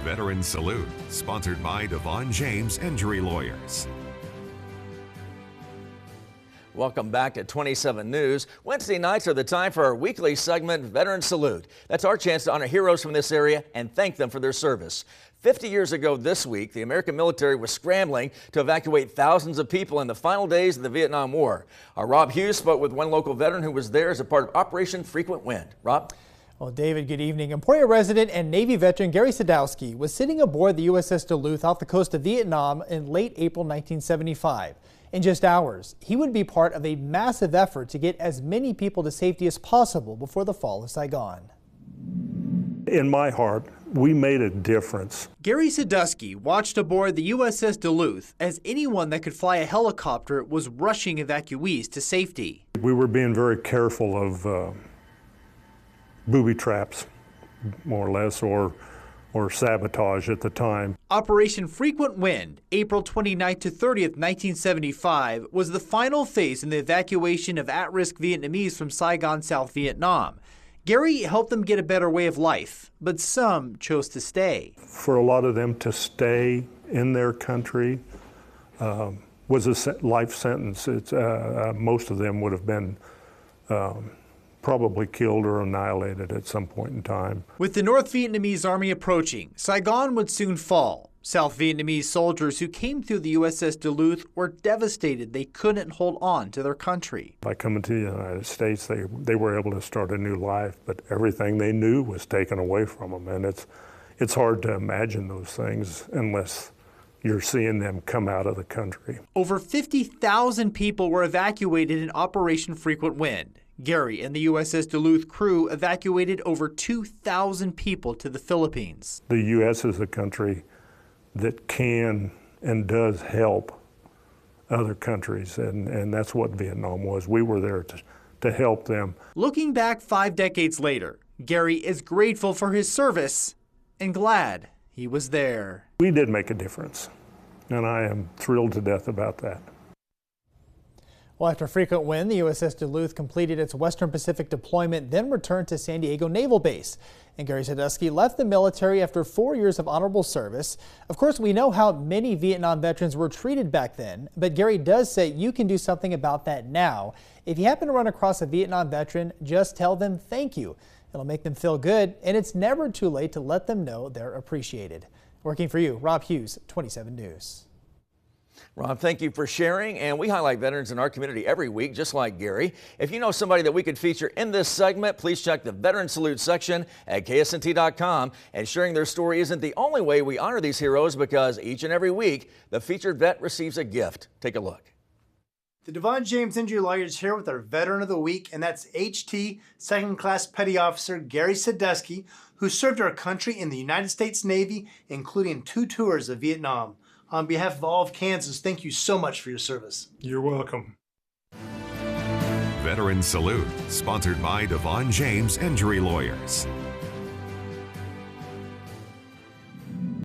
Veteran Salute, sponsored by DeVaughn James Injury Lawyers. Welcome back to 27 News. Wednesday nights are the time for our weekly segment, Veteran Salute. That's our chance to honor heroes from this area and thank them for their service. 50 years ago this week, the American military was scrambling to evacuate thousands of people in the final days of the Vietnam War. Our Rob Hughes spoke with one local veteran who was there as a part of Operation Frequent Wind. Rob? Well, David, good evening. Emporia resident and Navy veteran Gary Sadowski was sitting aboard the USS Duluth off the coast of Vietnam in late April 1975. In just hours, he would be part of a massive effort to get as many people to safety as possible before the fall of Saigon. In my heart, we made a difference. Gary Sadowski watched aboard the USS Duluth as anyone that could fly a helicopter was rushing evacuees to safety. We were being very careful of booby traps, more or less, or sabotage at the time. Operation Frequent Wind, April 29th to 30th, 1975, was the final phase in the evacuation of at-risk Vietnamese from Saigon, South Vietnam. Gary helped them get a better way of life, but some chose to stay. For a lot of them to stay in their country was a life sentence. Most of them would have been probably killed or annihilated at some point in time. With the North Vietnamese army approaching, Saigon would soon fall. South Vietnamese soldiers who came through the USS Duluth were devastated they couldn't hold on to their country. By coming to the United States, they were able to start a new life, but everything they knew was taken away from them. And it's hard to imagine those things unless you're seeing them come out of the country. Over 50,000 people were evacuated in Operation Frequent Wind. Gary and the USS Duluth crew evacuated over 2,000 people to the Philippines. The U.S. is a country that can and does help other countries, and that's what Vietnam was. We were there to help them. Looking back 5 decades later, Gary is grateful for his service and glad he was there. We did make a difference, and I am thrilled to death about that. Well, after Frequent Wind, the USS Duluth completed its Western Pacific deployment, then returned to San Diego Naval Base. And Gary Sadowski left the military after 4 years of honorable service. Of course, we know how many Vietnam veterans were treated back then, but Gary does say you can do something about that now. If you happen to run across a Vietnam veteran, just tell them thank you. It'll make them feel good, and it's never too late to let them know they're appreciated. Working for you, Rob Hughes, 27 News. Rob, thank you for sharing, and we highlight veterans in our community every week, just like Gary. If you know somebody that we could feature in this segment, please check the Veteran Salute section at KSNT.com. And sharing their story isn't the only way we honor these heroes, because each and every week, the featured vet receives a gift. Take a look. The DeVaughn James Injury Lawyers here with our Veteran of the Week, and that's HT Second Class Petty Officer Gary Sadowski, who served our country in the United States Navy, including 2 tours of Vietnam. On behalf of all of Kansas, thank you so much for your service. You're welcome. Veteran Salute, sponsored by DeVaughn James Injury Lawyers.